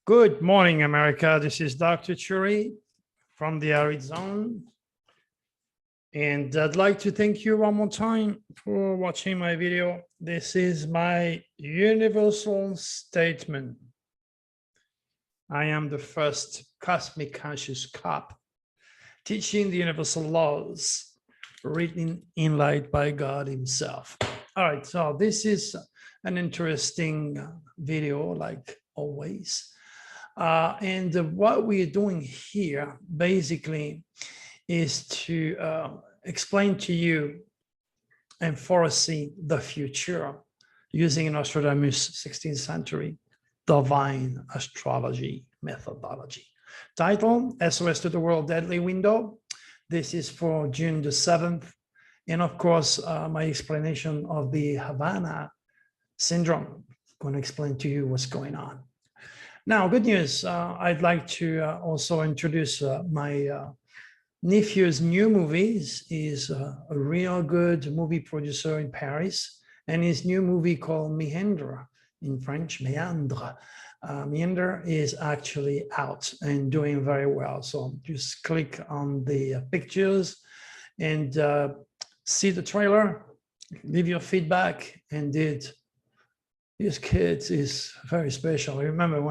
Good morning, America. This is Dr. Churi from the Arid Zone. And I'd like to thank you one more time for watching my video. This is my universal statement. I am the first cosmic conscious cop teaching the universal laws written in light by God himself. All right, so this is an interesting video, like always. And what we're doing here basically is to explain to you and foresee the future using Nostradamus' 16th century divine astrology methodology. Title, SOS to the World Deadly Window. This is for June the 7th. And of course, my explanation of the Havana Syndrome. I'm going to explain to you what's going on. Now, good news. I'd like to also introduce my nephew's new movies. He's a real good movie producer in Paris, and his new movie called Meander, in French, Meandre. Meander is actually out and doing very well. So just click on the pictures and see the trailer, leave your feedback, and this kid is very special. I remember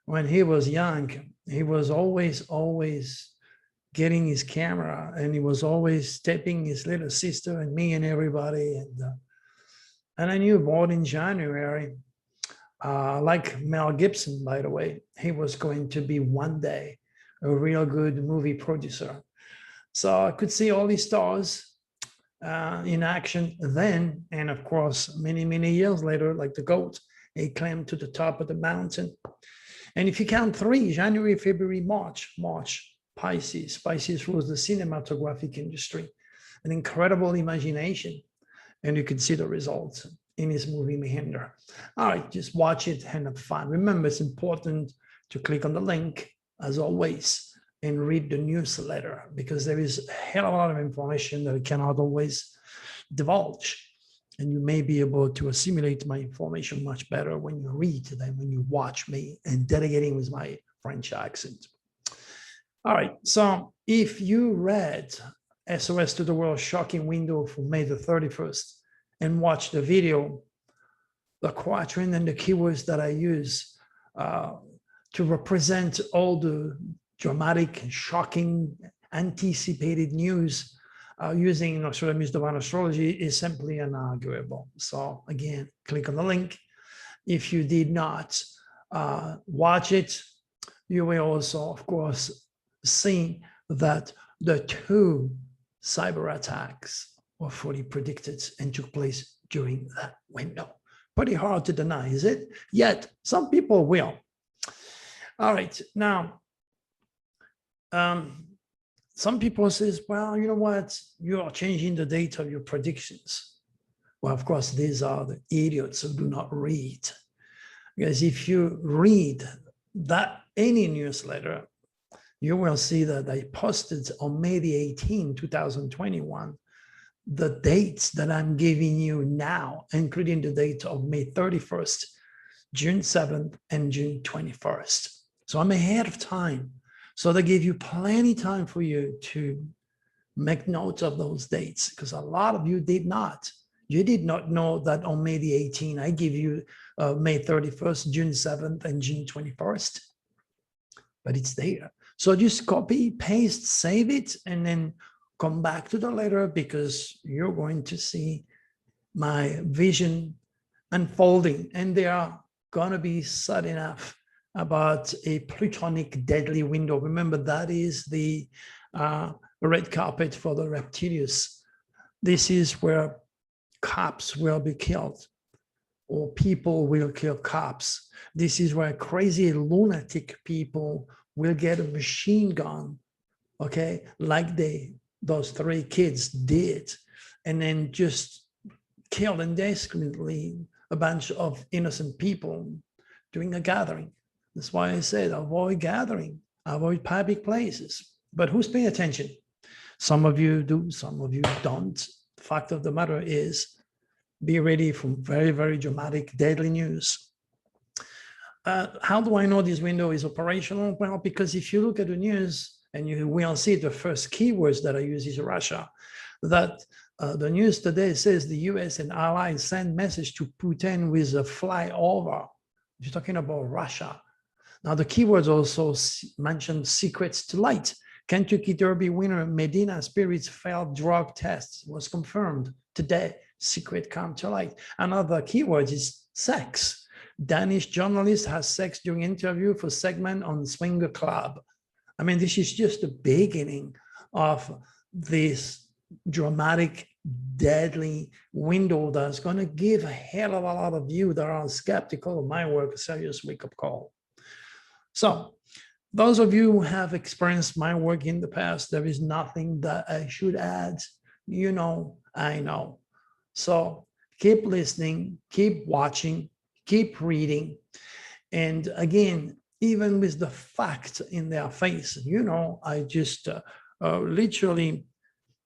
when he was young, he was always getting his camera, and he was always taping his little sister and me and everybody. And I knew born in January, like Mel Gibson, by the way, he was going to be one day a real good movie producer. So I could see all these stars in action then, and of course many years later, like the goat, he climbed to the top of the mountain. And if you count 3, January, February, March, Pisces was the cinematographic industry, an incredible imagination, and you can see the results in his movie Meander. All right, just watch it and have fun. Remember, it's important to click on the link as always and read the newsletter, because there is a hell of a lot of information that I cannot always divulge. And you may be able to assimilate my information much better when you read than when you watch me and dedicating with my French accent. All right, so if you read SOS to the World Shocking Window for May the 31st and watch the video, the quatrain and the keywords that I use to represent all the dramatic, shocking, anticipated news using Nostradamus divine astrology is simply unarguable. So again, click on the link. If you did not watch it, you will also, of course, see that the 2 cyber attacks were fully predicted and took place during that window. Pretty hard to deny, is it? Yet some people will. All right, now, some people says, well, you know what? You are changing the date of your predictions. Well, of course, these are the idiots who do not read. Because if you read that any newsletter, you will see that I posted on May the 18th, 2021, the dates that I'm giving you now, including the date of May 31st, June 7th, and June 21st. So I'm ahead of time. So they give you plenty of time for you to make notes of those dates, because a lot of you did not. You did not know that on May the 18th, I give you May 31st, June 7th, and June 21st. But it's there. So just copy, paste, save it, and then come back to the letter, because you're going to see my vision unfolding. And they are going to be sad enough about a plutonic deadly window. Remember, that is the red carpet for the reptilians. This is where cops will be killed, or people will kill cops. This is where crazy lunatic people will get a machine gun, okay, like those 3 kids did, and then just kill indiscriminately a bunch of innocent people during a gathering. That's why I said avoid gathering, avoid public places. But who's paying attention? Some of you do, some of you don't. The fact of the matter is, be ready for very dramatic, deadly news. How do I know this window is operational? Well, because if you look at the news and you will see the first keywords that I use is Russia, that the news today says the US and allies send message to Putin with a flyover. You're talking about Russia. Now, the keywords also mention secrets to light. Kentucky Derby winner Medina Spirit's failed drug test was confirmed today. Secret come to light. Another keyword is sex. Danish journalist has sex during interview for segment on swinger club. I mean, this is just the beginning of this dramatic, deadly window that's going to give a hell of a lot of you that are skeptical of my work a serious wake-up call. So those of you who have experienced my work in the past, there is nothing that I should add. You know, I know. So keep listening, keep watching, keep reading. And again, even with the fact in their face, you know, I just literally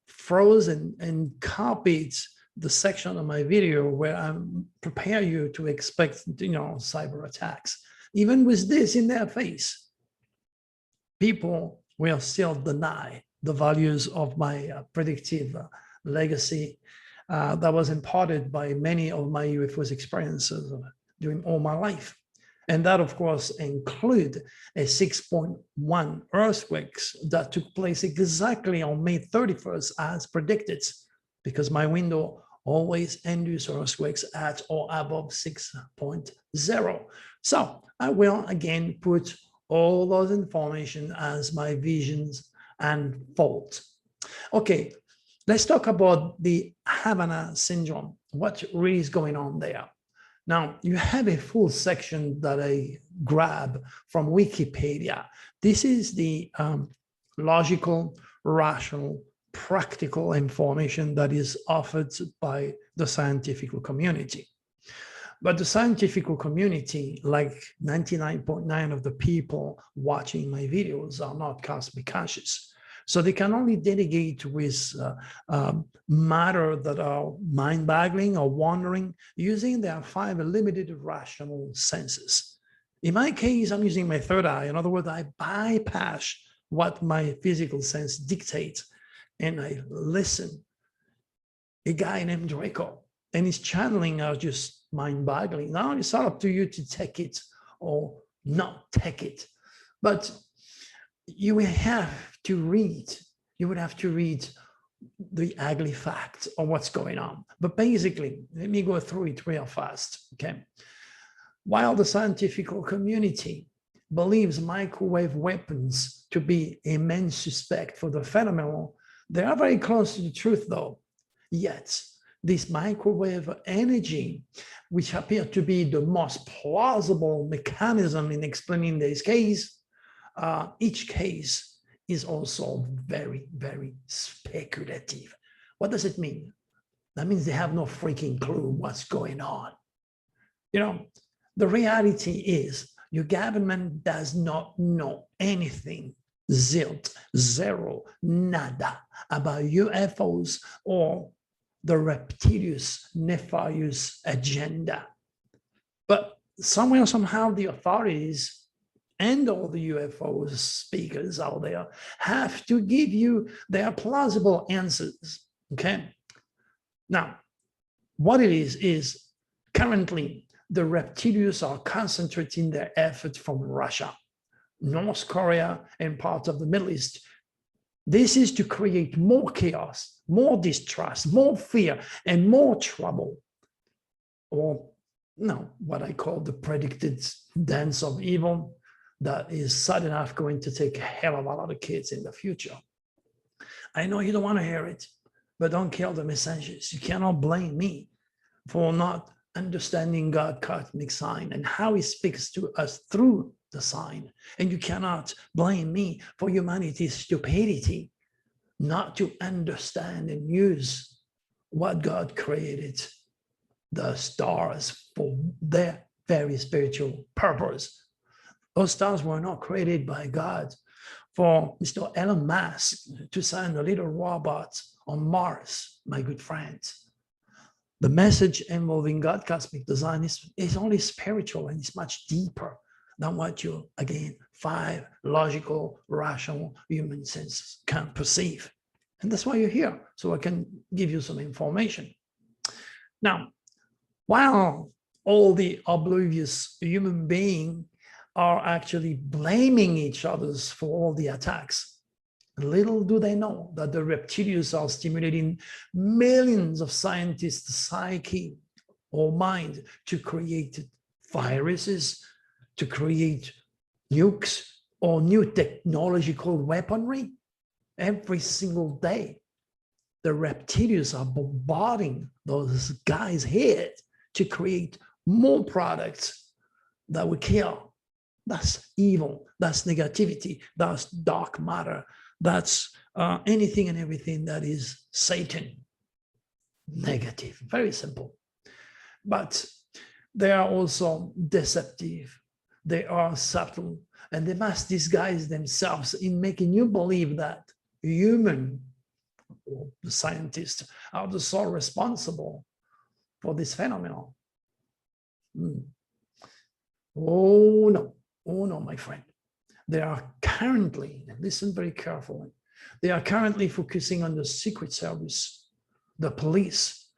froze and copied the section of my video where I prepare you to expect, you know, cyber attacks. Even with this in their face, people will still deny the values of my predictive legacy that was imparted by many of my UFOs experiences during all my life. And that, of course, include a 6.1 earthquakes that took place exactly on May 31st as predicted, because my window always induces earthquakes at or above 6.0. So I will again put all those information as my visions unfold. Okay, let's talk about the Havana Syndrome. What really is going on there? Now, you have a full section that I grab from Wikipedia. This is the logical, rational, practical information that is offered by the scientific community. But the scientific community, like 99.9% of the people watching my videos, are not cosmic conscious. So they can only delegate with matter that are mind-boggling or wandering using their 5 limited rational senses. In my case, I'm using my third eye. In other words, I bypass what my physical sense dictates and I listen. A guy named Draco and his channeling are just mind-boggling. Now it's up to you to take it or not take it. But you will have to read, the ugly facts of what's going on. But basically, let me go through it real fast, okay? While the scientific community believes microwave weapons to be a main suspect for the phenomenon, they are very close to the truth though. Yet, this microwave energy, which appear to be the most plausible mechanism in explaining this case, each case is also very, very speculative. What does it mean? That means they have no freaking clue what's going on. You know, the reality is your government does not know anything, zilch, zero, nada about UFOs or the reptilius nefarious agenda. But somewhere, somehow, the authorities and all the UFO speakers out there have to give you their plausible answers, okay? Now, what it is currently the reptilians are concentrating their efforts from Russia, North Korea, and parts of the Middle East. This is to create more chaos, more distrust, more fear, and more trouble, or no, what I call the predicted dance of evil that is sudden enough going to take a hell of a lot of kids in the future. I know you don't want to hear it, but don't kill the messengers. You cannot blame me for not understanding God's cosmic sign and how he speaks to us through the sign. And you cannot blame me for humanity's stupidity not to understand and use what God created, the stars, for their very spiritual purpose. Those stars were not created by God for Mr. Elon Musk to send a little robot on Mars, my good friends. The message involving God cosmic design is only spiritual, and it's much deeper than what you, again, 5 logical, rational human senses can perceive. And that's why you're here, so I can give you some information. Now, while all the oblivious human beings are actually blaming each other for all the attacks, little do they know that the reptilians are stimulating millions of scientists' psyche or mind to create viruses, to create nukes or new technological weaponry. Every single day, the reptilians are bombarding those guys' heads to create more products that will kill. That's evil, that's negativity, that's dark matter, that's anything and everything that is Satan. Negative, very simple. But they are also deceptive, they are subtle, and they must disguise themselves in making you believe that human, or the scientists, are the sole responsible for this phenomenon. Oh no, my friend. They are currently, listen very carefully, they are currently focusing on the Secret Service, the police,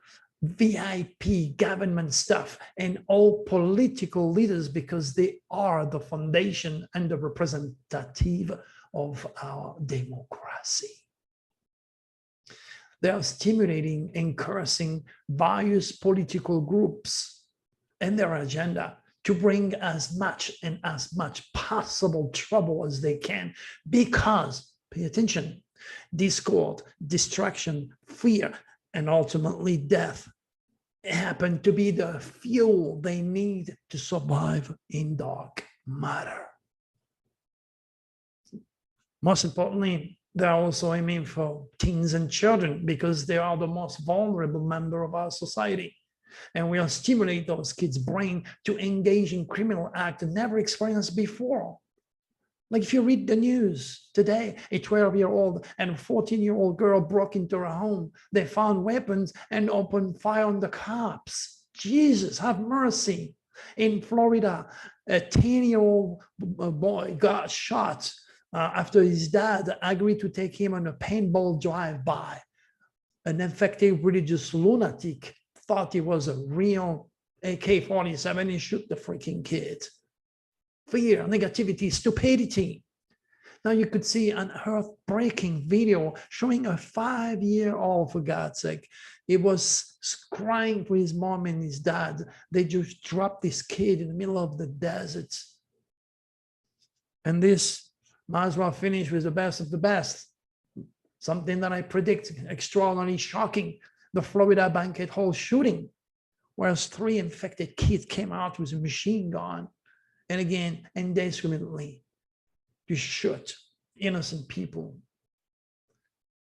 VIP government staff, and all political leaders, because they are the foundation and the representative of our democracy. They are stimulating, encouraging various political groups and their agenda to bring as much possible trouble as they can, because, pay attention, discord, distraction, fear, and ultimately death happen to be the fuel they need to survive in dark matter. Most importantly, they're also aiming for teens and children, because they are the most vulnerable member of our society. And we will stimulate those kids' brain to engage in criminal acts never experienced before. Like if you read the news today, a 12-year-old and a 14-year-old girl broke into her home. They found weapons and opened fire on the cops. Jesus, have mercy. In Florida, a 10-year-old boy got shot after his dad agreed to take him on a paintball drive-by. An infected religious lunatic thought he was a real AK-47 and shoot the freaking kid. Fear, negativity, stupidity. Now you could see an earth-breaking video showing a 5-year-old, for God's sake. He was crying for his mom and his dad. They just dropped this kid in the middle of the desert. And this might as well finish with the best of the best. Something that I predict, extraordinarily shocking. The Florida banquet hall shooting, whereas 3 infected kids came out with a machine gun, and again, indiscriminately, to shoot innocent people.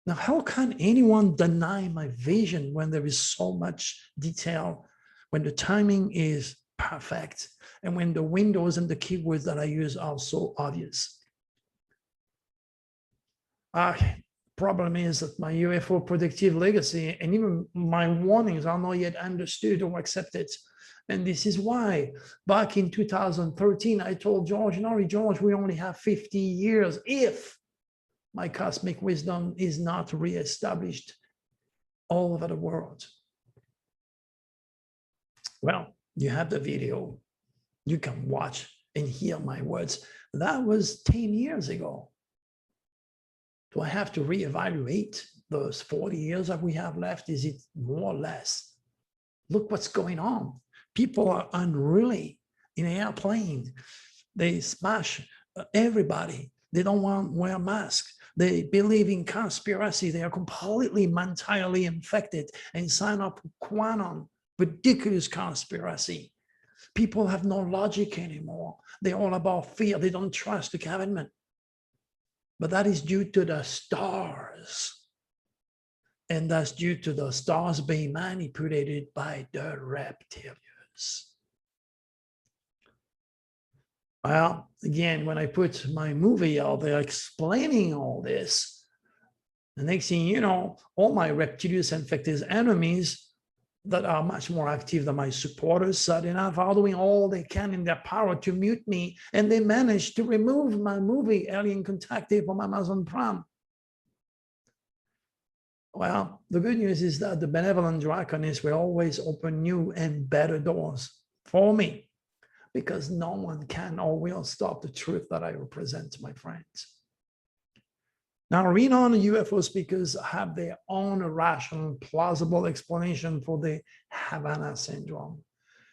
Now, how can anyone deny my vision when there is so much detail, when the timing is perfect, and when the windows and the keywords that I use are so obvious? Problem is that my UFO predictive legacy and even my warnings are not yet understood or accepted. And this is why back in 2013, I told George, no, George, we only have 50 years if my cosmic wisdom is not reestablished all over the world. Well, you have the video. You can watch and hear my words. That was 10 years ago. Do I have to reevaluate those 40 years that we have left? Is it more or less? Look what's going on. People are unruly in an airplane. They smash everybody. They don't want to wear masks. They believe in conspiracy. They are completely mentally infected and sign up for QAnon, ridiculous conspiracy. People have no logic anymore. They're all about fear. They don't trust the government. But that is due to the stars. And that's due to the stars being manipulated by the reptilians. Well, again, when I put my movie out there explaining all this, the next thing you know, all my reptilians infected enemies that are much more active than my supporters. So they're not doing all they can in their power to mute me. And they managed to remove my movie, Alien Contacted, from Amazon Prime. Well, the good news is that the benevolent draconess will always open new and better doors for me, because no one can or will stop the truth that I represent, my friends. Now, renowned UFO speakers have their own rational, plausible explanation for the Havana Syndrome,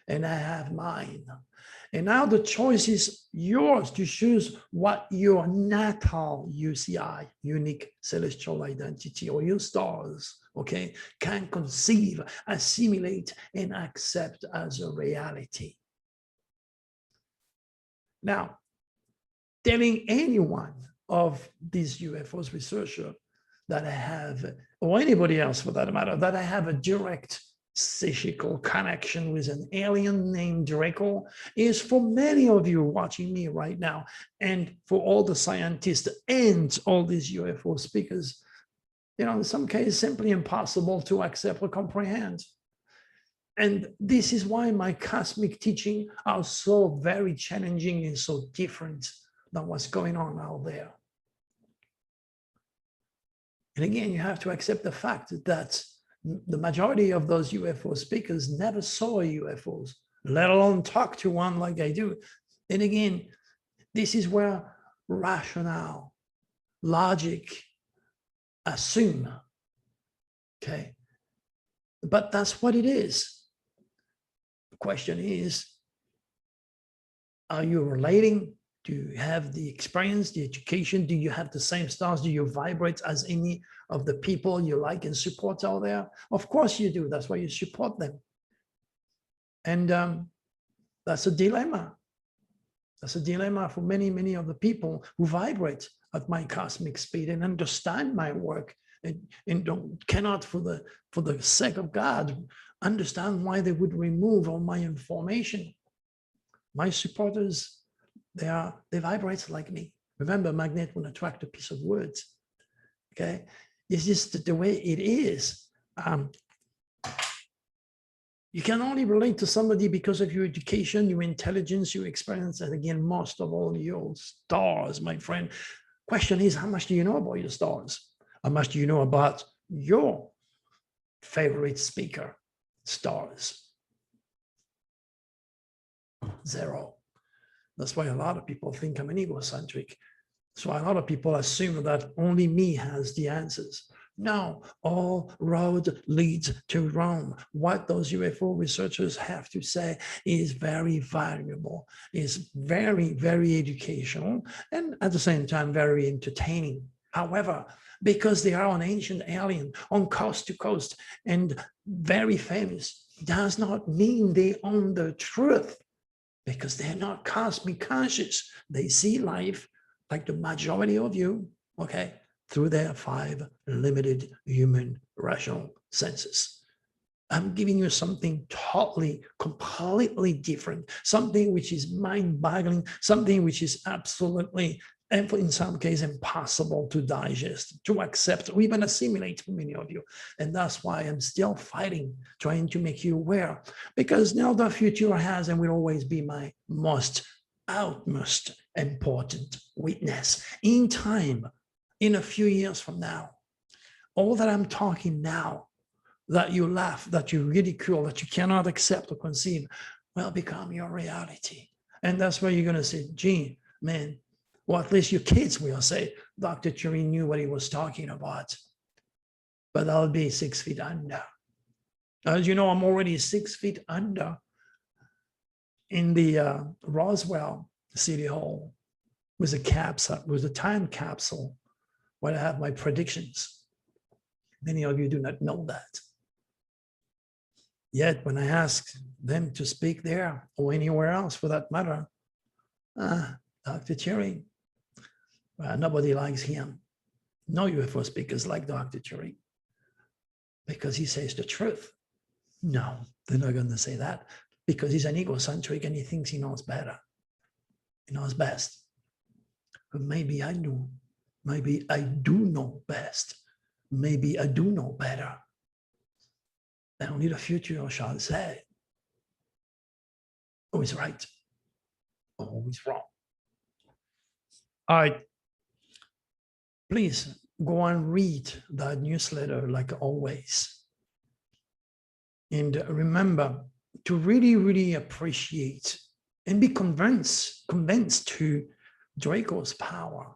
and I have mine. And now the choice is yours to choose what your natal UCI, unique celestial identity, or your stars, okay, can conceive, assimilate, and accept as a reality. Now, telling anyone of these UFOs researcher that I have, or anybody else for that matter, that I have a direct psychical connection with an alien named Draco is, for many of you watching me right now, and for all the scientists and all these UFO speakers, you know, in some cases, simply impossible to accept or comprehend. And this is why my cosmic teaching are so very challenging and so different than what's going on out there. And again, you have to accept the fact that the majority of those UFO speakers never saw UFOs, let alone talk to one like I do. And again, this is where rationale, logic assume, okay? But that's what it is. The question is, are you relating? Do you have the experience, the education? Do you have the same stars? Do you vibrate as any of the people you like and support out there? Of course you do. That's why you support them. And that's a dilemma. That's a dilemma for many, many of the people who vibrate at my cosmic speed and understand my work and cannot, for the sake of God, understand why they would remove all my information. My supporters, they vibrate like me. Remember, magnet will attract a piece of wood. Okay, it's just the way it is. You can only relate to somebody because of your education, your intelligence, your experience, and again, most of all, your stars, my friend. Question is, how much do you know about your stars? How much do you know about your favorite speaker stars? Zero. That's why a lot of people think I'm an egocentric. So a lot of people assume that only me has the answers. No, all roads lead to Rome. What those UFO researchers have to say is very valuable, is very, very educational, and at the same time, very entertaining. However, because they are an ancient alien on coast to coast and very famous, does not mean they own the truth, because they're not cosmic conscious. They see life like the majority of you, okay, through their 5 limited human rational senses. I'm giving you something totally, completely different, something which is mind-boggling, something which is absolutely, and in some cases, impossible to digest, to accept, or even assimilate for many of you. And that's why I'm still fighting, trying to make you aware, because now the future has and will always be my most utmost important witness. In time, in a few years from now, all that I'm talking now, that you laugh, that you ridicule, that you cannot accept or conceive, will become your reality. And that's where you're going to say, gee, man, or at least your kids will say, Dr. Thury knew what he was talking about. But I'll be 6 feet under. As you know, I'm already 6 feet under in the Roswell City Hall with a time capsule where I have my predictions. Many of you do not know that. Yet when I ask them to speak there or anywhere else for that matter, Dr. Thury, nobody likes him. No UFO speakers like Dr. Thury because he says the truth. No, they're not going to say that because he's an egocentric and he thinks he knows better. He knows best. But maybe I do. Maybe I do know best. Maybe I do know better. and only the future shall say who is right or who is wrong. All right. Please go and read that newsletter like always. And remember to really, really appreciate and be convinced to Draco's power.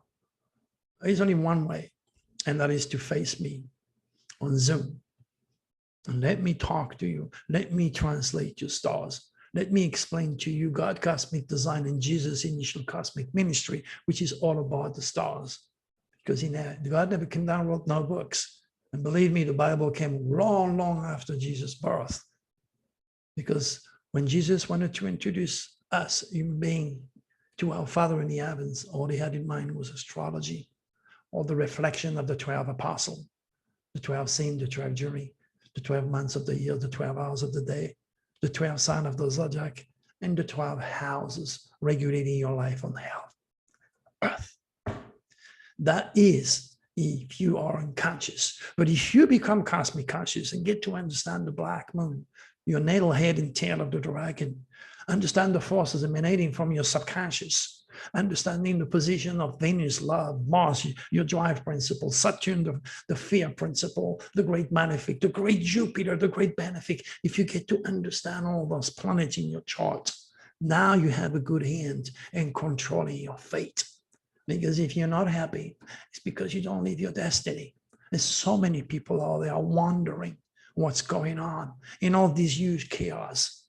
There's only one way, and that is to face me on Zoom. And let me talk to you. Let me translate your stars. Let me explain to you God, cosmic design, and Jesus' initial cosmic ministry, which is all about the stars. Because God never came down and wrote no books. And believe me, the Bible came long, long after Jesus' birth. Because when Jesus wanted to introduce us, human being, to our Father in the heavens, all he had in mind was astrology, or the reflection of the 12 apostles, the 12 signs, the 12 jury, the 12 months of the year, the 12 hours of the day, the 12 signs of the zodiac, and the 12 houses regulating your life on Earth. That is if you are unconscious. But if you become cosmic conscious and get to understand the black moon, your natal head and tail of the dragon, understand the forces emanating from your subconscious, understanding the position of Venus, love, Mars, your drive principle, Saturn, the fear principle, the great malefic, the great Jupiter, the great benefic. If you get to understand all those planets in your chart, now you have a good hand in controlling your fate. Because if you're not happy, it's because you don't live your destiny. There's so many people out there wondering what's going on in all this huge chaos.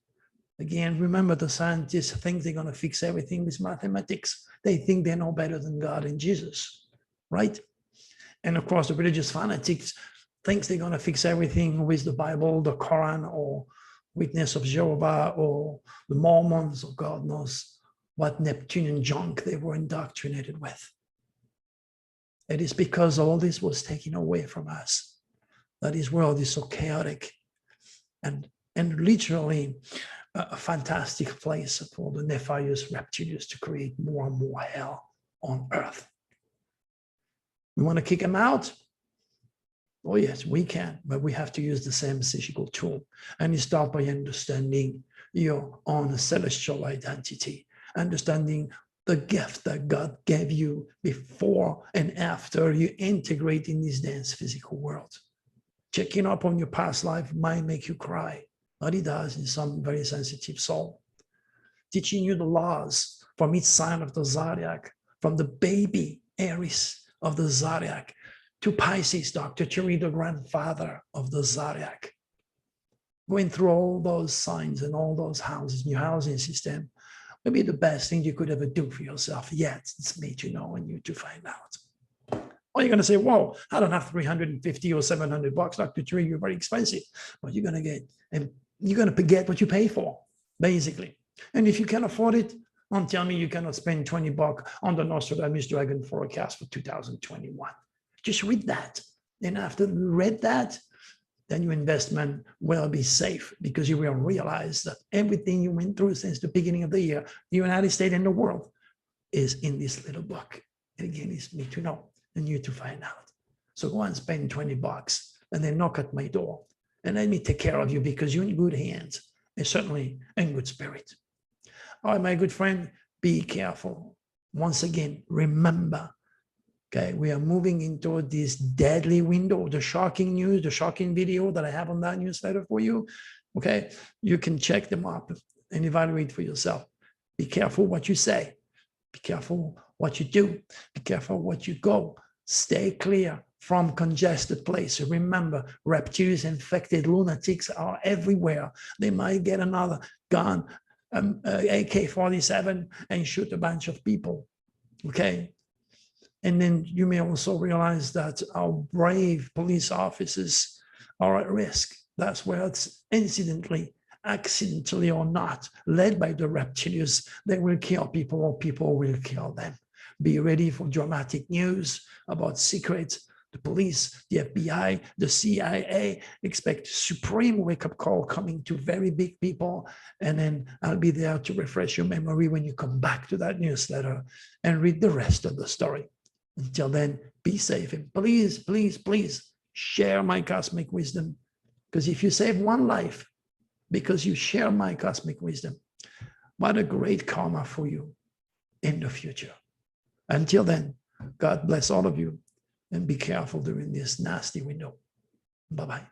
Again, remember, the scientists think they're going to fix everything with mathematics. They think they know better than God and Jesus, right? And of course, the religious fanatics think they're going to fix everything with the Bible, the Quran, or Witness of Jehovah, or the Mormons, or God knows what Neptunian junk they were indoctrinated with. It is because all this was taken away from us that this world is so chaotic and literally a fantastic place for the nefarious reptilians to create more and more hell on Earth. We want to kick them out? Oh yes, we can, but we have to use the same psychical tool. And you start by understanding your own celestial identity, understanding the gift that God gave you before and after you integrate in this dense physical world. Checking up on your past life might make you cry, but it does in some very sensitive soul. Teaching you the laws from each sign of the zodiac, from the baby Aries of the zodiac to Pisces, Dr. Thierry, the grandfather of the zodiac. Going through all those signs and all those houses in your housing system would be the best thing you could ever do for yourself. Yet it's me to know and you to find out. Or you're going to say, whoa, I don't have 350 or 700 bucks, Dr. Thierry, you're very expensive. But you're going to get, and you're going to get what you pay for, basically. And if you can afford it, don't tell me you cannot spend 20 bucks on the Nostradamus Dragon forecast for 2021. Just read that. And after you read that, then your investment will be safe, because you will realize that everything you went through since the beginning of the year, the United States and the world, is in this little book. And again, it's me to know and you to find out. So go and spend 20 bucks and then knock at my door and let me take care of you, because you're in good hands and certainly in good spirit. All right, my good friend, be careful. Once again, remember, okay, we are moving into this deadly window, the shocking news, the shocking video that I have on that newsletter for you. Okay, you can check them up and evaluate for yourself. Be careful what you say. Be careful what you do. Be careful what you go. Stay clear from congested places. Remember, reptiles, infected lunatics are everywhere. They might get another gun, AK-47, and shoot a bunch of people. Okay. And then you may also realize that our brave police officers are at risk. That's where it's incidentally, accidentally or not, led by the reptilians. They will kill people or people will kill them. Be ready for dramatic news about secrets. The police, the FBI, the CIA expect supreme wake-up call coming to very big people. And then I'll be there to refresh your memory when you come back to that newsletter and read the rest of the story. Until then, be safe. And please, please, please share my cosmic wisdom, Because if you save one life because you share my cosmic wisdom, what a great karma for you in the future. Until then, God bless all of you and be careful during this nasty window. Bye-bye.